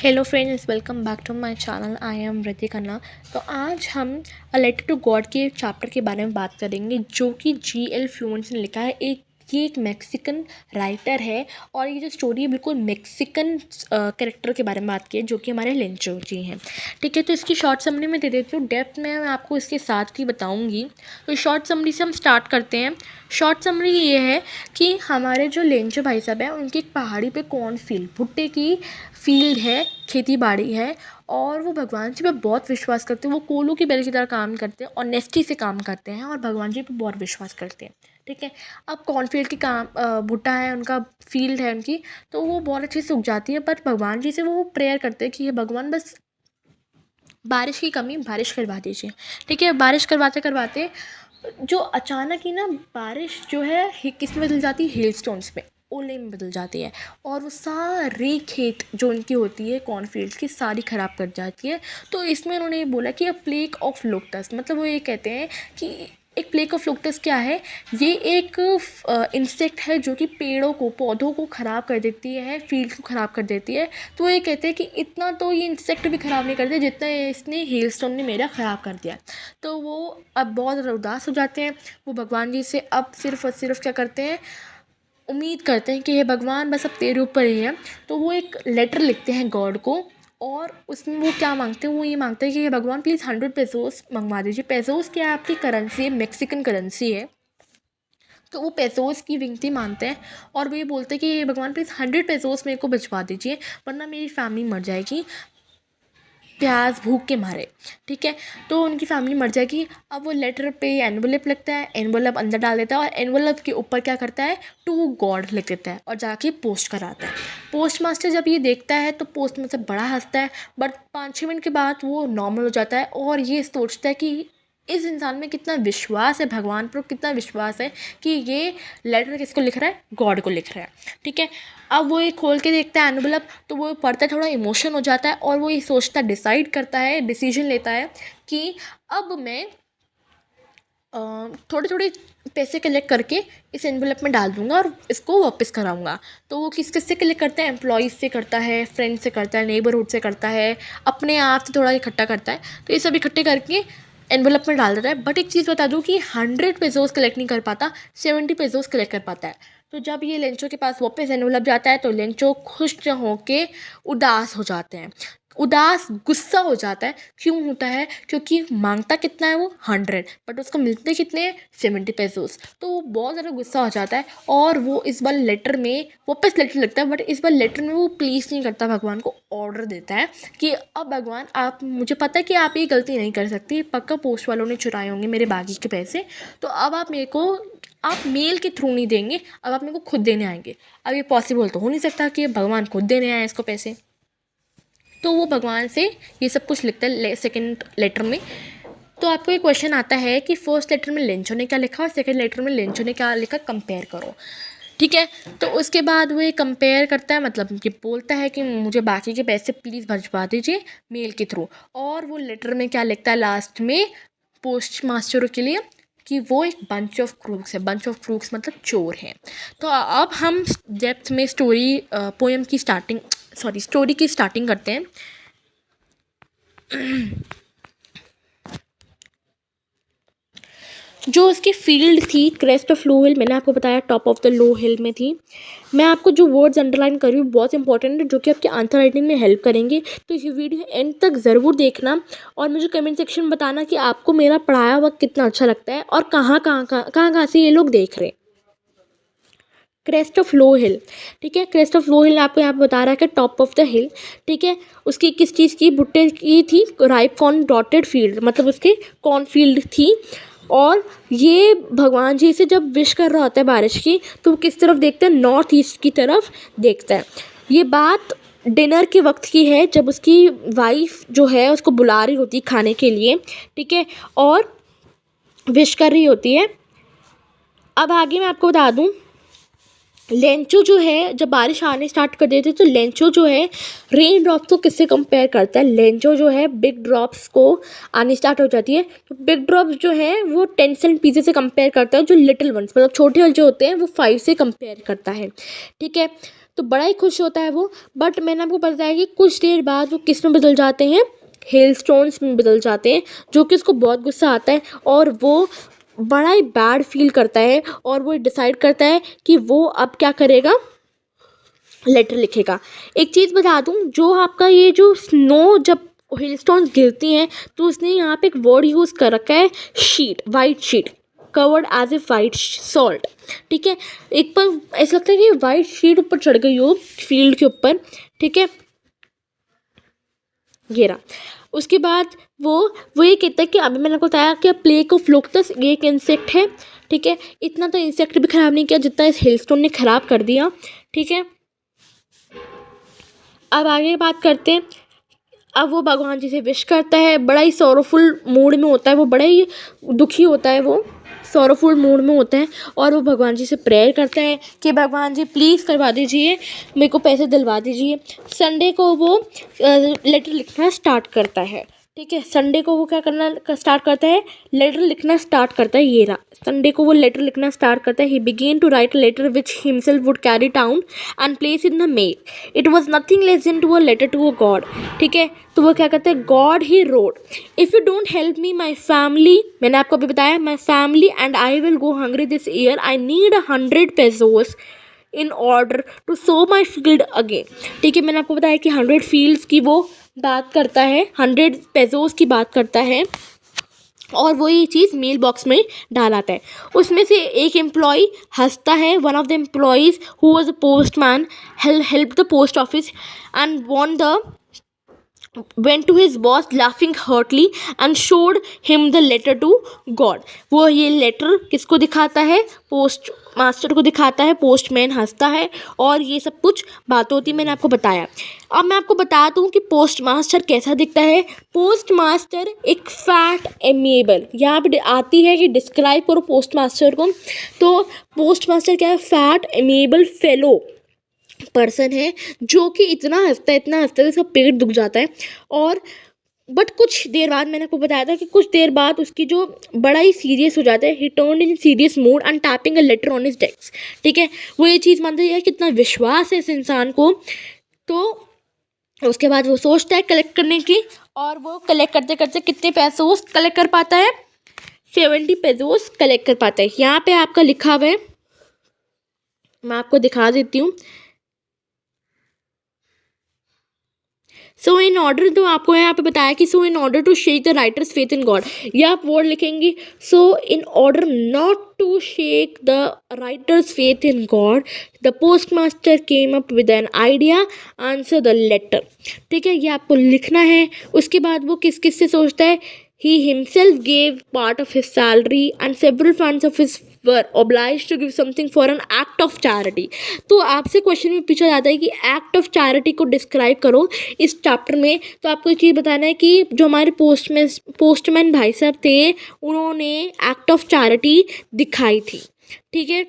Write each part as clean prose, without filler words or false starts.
Hello friends, welcome back to my channel. I am Riti Khanna. तो आज हम अ लेटर टू गॉड के chapter के बारे में बात करेंगे, जो कि जी.एल. फ्लुएंस ने लिखा है। ये एक मैक्सिकन राइटर है और ये जो स्टोरी है बिल्कुल मैक्सिकन कैरेक्टर के बारे में बात की है, जो कि हमारे लेंचो जी हैं। ठीक है, तो इसकी शॉर्ट समरी में दे देती हूँ। डेप्थ में मैं आपको इसके साथ ही बताऊँगी। तो शॉर्ट समरी से हम स्टार्ट करते हैं। शॉर्ट समरी ये है कि हमारे जो लेंचो भाई साहब हैं, उनकी एक पहाड़ी पे कॉर्नफील्ड भुट्टे की फील्ड है, खेती बाड़ी है, और वो भगवान जी पे बहुत विश्वास करते हैं। वो कोलू की बैल की तरह काम करते हैं, ऑनेस्टी से काम करते हैं और भगवान जी पे बहुत विश्वास करते हैं। ठीक है, अब कॉर्नफील्ड की काम भुट्टा है उनका, फील्ड है उनकी, तो वो बहुत अच्छे से उग जाती है। पर भगवान जी से वो प्रेयर करते हैं कि ये भगवान बस बारिश की कमी बारिश करवा दीजिए। ठीक है, बारिश करवाते करवाते जो अचानक ही ना बारिश जो है किस में बदल जाती है, हेल स्टोन्स में, ओले में बदल जाती है, और वो सारी खेत जो उनकी होती है कॉर्नफील्ड्स की सारी ख़राब कर जाती है। तो इसमें उन्होंने ये बोला कि अ प्लेग ऑफ लोटस, मतलब वो ये कहते हैं कि एक प्लेग ऑफ लोटस क्या है, ये एक इंसेक्ट है जो कि पेड़ों को, पौधों को ख़राब कर देती है, फील्ड को ख़राब कर देती है। तो ये कहते हैं कि इतना तो ये इंसेक्ट भी ख़राब नहीं करते जितना इसने हेलस्टोन ने मेरा ख़राब कर दिया। तो वो अब बहुत ज़्यादा उदास हो जाते हैं। वो भगवान जी से अब सिर्फ़ और सिर्फ क्या करते हैं, उम्मीद करते हैं कि हे भगवान बस अब तेरे ऊपर ही है। तो वो एक लेटर लिखते हैं गॉड को, और उसमें वो क्या मांगते हैं, वो ये मांगते हैं कि हे भगवान प्लीज़ 100 पेसोस मंगवा दीजिए। पेसोस क्या है, आपकी करेंसी है, मैक्सिकन करेंसी है। तो वो पेसोस की विनती मानते हैं और वो ये बोलते हैं कि हे भगवान प्लीज़ 100 पेसोस मेरे को भिजवा दीजिए, वरना मेरी फैमिली मर जाएगी प्यास भूख के मारे। ठीक है, तो उनकी फैमिली मर जाएगी। अब वो लेटर पे एनवलप लगता है, एनवलप अंदर डाल देता है और एनवलप के ऊपर क्या करता है, टू गॉड लिख देता है और जाके पोस्ट कराता है। पोस्ट मास्टर जब ये देखता है तो पोस्ट मास्टर बड़ा हंसता है, बट 5-6 मिनट के बाद वो नॉर्मल हो जाता है और ये सोचता है कि इस इंसान में कितना विश्वास है, भगवान पर कितना विश्वास है कि ये लेटर किसको लिख रहा है, गॉड को लिख रहा है। ठीक है, अब वो ये खोल के देखता है एनवलप, तो वो पढ़ता है, थोड़ा इमोशन हो जाता है और वो ये सोचता, डिसाइड करता है, डिसीजन लेता है कि अब मैं थोड़े थोड़े पैसे कलेक्ट करके इस एनवलप में डाल दूंगा और इसको वापस कराऊंगा। तो वो किस किस से कलेक्ट करता है, एम्प्लॉयज़ से करता है, फ्रेंड से करता है, नेबरहुड से करता है, अपने आप से थोड़ा इकट्ठा करता है। तो ये सब इकट्ठे करके एनवलप में डाल देता है। बट एक चीज़ बता दूँ कि 100 पेसोस कलेक्ट नहीं कर पाता, 70 पेसोस कलेक्ट कर पाता है। तो जब ये लेंचो के पास वापस एनवलप जाता है तो लेंचो खुश होके उदास हो जाते हैं, उदास गुस्सा हो जाता है। क्यों होता है, क्योंकि मांगता कितना है वो 100, बट उसको मिलते कितने हैं, 70 पेसोस। तो वो बहुत ज़्यादा गुस्सा हो जाता है और वो इस बार लेटर में वापस लेटर लिखता है, बट इस बार लेटर में वो प्लीज़ नहीं करता, भगवान को ऑर्डर देता है कि अब भगवान आप, मुझे पता है कि आप ये गलती नहीं कर सकती, पक्का पोस्ट वालों ने चुराए होंगे मेरे बाकी के पैसे, तो अब आप मेरे को, आप मेल के थ्रू नहीं देंगे, अब आप मेरे को खुद देने आएंगे। अब ये पॉसिबल तो हो नहीं सकता कि भगवान खुद देने आए इसको पैसे। तो वो भगवान से ये सब कुछ लिखता है सेकंड लेटर में। तो आपको ये क्वेश्चन आता है कि फर्स्ट लेटर में लेंचो ने क्या लिखा और सेकंड लेटर में लेंचो ने क्या लिखा, कंपेयर करो। ठीक है, तो उसके बाद वो ये कंपेयर करता है, मतलब ये बोलता है कि मुझे बाकी के पैसे प्लीज़ भिजवा दीजिए मेल के थ्रू। और वो लेटर में क्या लिखता है लास्ट में पोस्ट मास्टरों के लिए, कि वो एक बंच ऑफ क्रूक्स है। बंच ऑफ क्रूक्स मतलब चोर हैं। तो अब हम डेप्थ में स्टोरी पोएम की स्टार्टिंग, सॉरी स्टोरी की स्टार्टिंग करते हैं। जो उसकी फील्ड थी क्रेस्ट ऑफ लो हिल, मैंने आपको बताया टॉप ऑफ द लो हिल में थी। मैं आपको जो वर्ड्स अंडरलाइन कर रही हूँ बहुत इंपॉर्टेंट है, जो कि आपके आंसर राइटिंग में हेल्प करेंगे। तो ये वीडियो एंड तक ज़रूर देखना और मुझे कमेंट सेक्शन में बताना कि आपको मेरा पढ़ाया हुआ कितना अच्छा लगता है और कहाँ से ये लोग देख रहे हैं। क्रेस्ट ऑफ लो हिल, ठीक है, क्रेस्ट ऑफ लो हिल आपको यहाँ पे बता रहा है कि टॉप ऑफ द हिल। ठीक है, उसकी किस चीज़ की, भुट्टे की थी, राइप कॉर्न डॉटेड फील्ड, मतलब उसके कॉर्न फील्ड थी। और ये भगवान जी से जब विश कर रहा होता है बारिश की, तो वो किस तरफ देखता है, नॉर्थ ईस्ट की तरफ देखता है। ये बात डिनर के वक्त की है, जब उसकी वाइफ जो है उसको बुला रही होती है खाने के लिए। ठीक है, और विश कर रही होती है। अब आगे मैं आपको बता दूँ, लेंचो जो है जब बारिश आने स्टार्ट कर देती है तो लेंचो जो है रेन ड्रॉप्स को किससे कंपेयर करता है, लेंचो जो है बिग ड्रॉप्स को आनी स्टार्ट हो जाती है, तो बिग ड्रॉप्स जो है वो 10 सेंट पीसेस से कंपेयर करता है, जो लिटिल वंस मतलब छोटे वाले जो होते हैं वो 5 से कंपेयर करता है। ठीक है, तो बड़ा ही खुश होता है वो। बट मैंने आपको बताया कि कुछ देर बाद वो किस में बदल जाते हैं, हेलस्टोन्स में बदल जाते हैं, जो कि उसको बहुत गुस्सा आता है और वो बड़ा ही बैड फील करता है और वो डिसाइड करता है कि वो अब क्या करेगा, लेटर लिखेगा। एक चीज़ बता दूं, जो आपका ये जो स्नो जब हिलस्टोन्स गिरती हैं तो उसने यहाँ पे एक वर्ड यूज़ कर रखा है, sheet, white sheet, covered as a white salt. ठीक है, एक पर ऐसा लगता है कि वाइट शीट ऊपर चढ़ गई हो फील्ड के ऊपर। ठीक है, ये रहा। उसके बाद वो ये कहता है कि अभी मैंने आपको बताया कि प्लेग ऑफ लोकस ये एक इंसेक्ट है। ठीक है, इतना तो इंसेक्ट भी ख़राब नहीं किया जितना इस हिलस्टोन ने ख़राब कर दिया। ठीक है, अब आगे बात करते हैं। अब वो भगवान जी से विश करता है, बड़ा ही सॉरोफुल मूड में होता है वो, बड़ा ही दुखी होता है वो, सॉरोफुल मूड में होता है और वो भगवान जी से प्रेयर करता है कि भगवान जी प्लीज़ करवा दीजिए, मेरे को पैसे दिलवा दीजिए। संडे को वो लेटर लिखना स्टार्ट करता है। ठीक है, संडे को वो क्या करना स्टार्ट करता है, लेटर लिखना स्टार्ट करता है। ये रहा, संडे को वो लेटर लिखना स्टार्ट करता है। He began to write a letter which himself would carry town and place in the mail. It was nothing less than to a letter to a God. ठीक है, तो वो क्या करते हैं, God he wrote, if you don't help me my family, मैंने आपको अभी बताया, my family and I will go hungry this year, I need 100 pesos in order to sow my field again. ठीक है, मैंने आपको बताया कि 100 फील्ड्स की वो बात करता है, 100 pesos की बात करता है और वो ये चीज़ मेल बॉक्स में डाल आता है। उसमें से एक एम्प्लॉय हंसता है, one of the employees who was a postman help the post office and went to his boss laughing heartily and showed him the letter to God। वो ये लेटर किसको दिखाता है, पोस्ट मास्टर को दिखाता है, पोस्टमैन हंसता है और ये सब कुछ बात होती मैंने आपको बताया। अब मैं आपको बता दूं कि पोस्ट मास्टर कैसा दिखता है। पोस्ट मास्टर एक फैट एमिएबल, यहाँ पे आती है कि डिस्क्राइब करो पोस्ट मास्टर को, तो पोस्ट मास्टर क्या है, फैट एमिएबल फेलो पर्सन है जो कि इतना हंसता है, इतना हंसता है उसका पेट दुख जाता है। और बट कुछ देर बाद मैंने आपको बताया था कि कुछ देर बाद उसकी जो बड़ा ही सीरियस हो जाता है, ही turn in serious mood and tapping a later on his desk. ठीक है, वो ये चीज़ मानता है कितना विश्वास है इस इंसान को। तो उसके बाद वो सोचता है कलेक्ट करने की और वो कलेक्ट करते करते कितने पैसे कलेक्ट कर पाता है, 70 pesos कलेक्ट कर पाता है। यहाँ पे आपका लिखा हुआ है, मैं आपको दिखा देती हूँ। सो इन ऑर्डर, तो आपको यहाँ पे बताया कि so in order to shake the writer's faith in God, ये आप वर्ड लिखेंगे, so in order not to shake the writer's faith in God the post master came up with an idea, answer the letter. ठीक है, ये आपको लिखना है। उसके बाद वो किस किस से सोचता है, he himself gave part of his salary and several funds of his were obliged to give something for an act of charity। तो आपसे क्वेश्चन में पूछा जाता है कि एक्ट ऑफ चैरिटी को डिस्क्राइब करो इस चैप्टर में। तो आपको एक चीज़ बताना है कि जो हमारे पोस्टमैन भाई साहब थे उन्होंने एक्ट ऑफ चैरिटी दिखाई थी। ठीक है,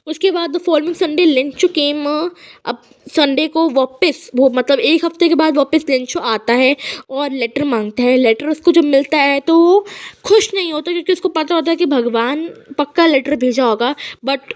उसके बाद द फॉलोइंग संडे लेंचो केम। अब संडे को वापस वो मतलब एक हफ्ते के बाद वापस लेंचो आता है और लेटर मांगता है। लेटर उसको जब मिलता है तो वो खुश नहीं होता क्योंकि उसको पता होता है कि भगवान पक्का लेटर भेजा होगा, बट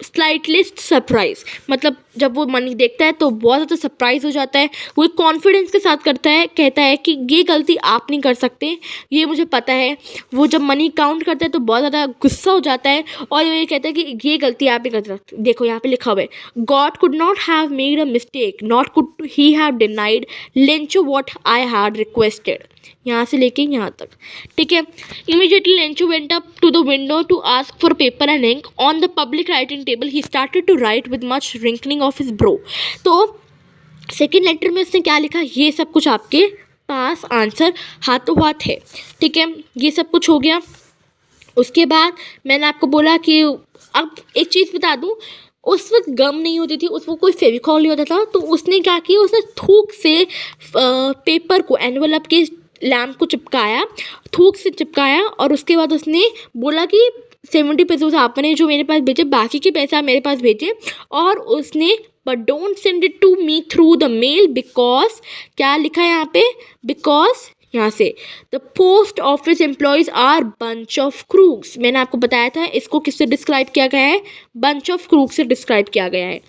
स्लाइटली सरप्राइज, मतलब जब वो मनी देखता है तो बहुत ज़्यादा सरप्राइज हो जाता है। वो एक कॉन्फिडेंस के साथ करता है, कहता है कि ये गलती आप नहीं कर सकते, ये मुझे पता है। वो जब मनी काउंट करता है तो बहुत ज़्यादा गुस्सा हो जाता है और ये कहता है कि ये गलती आप नहीं कर सकते। देखो यहाँ पे लिखा हुआ है, God could not have made a mistake, not could he have denied Lencho what I had requested, यहाँ से लेके यहाँ तक। ठीक है, immediately Lencho went up to the window to ask for paper and ink on the public writing table, he started to write with much wrinkling of his brow. तो second letter में उसने क्या लिखा, ये सब कुछ आपके पास आंसर हाथों हाथ है। ठीक है, ये सब कुछ हो गया। उसके बाद मैंने आपको बोला कि अब एक चीज़ बता दूँ, उस वक्त गम नहीं होती थी, उसको कोई फेविकॉल नहीं होता था, तो उसने क्या किया, उसने थूक से पेपर को एनवलप के लैम्प को चिपकाया, थूक से चिपकाया और उसके बाद उसने बोला कि 70 pesos आपने जो मेरे पास भेजे, बाकी के पैसे आप मेरे पास भेजे। और उसने but don't send it to me through the mail because, क्या लिखा है यहाँ पे, बिकॉज यहाँ से the post office employees are bunch of crooks. मैंने आपको बताया था इसको किससे डिस्क्राइब किया गया है, बंच ऑफ क्रूक्स से डिस्क्राइब किया गया है।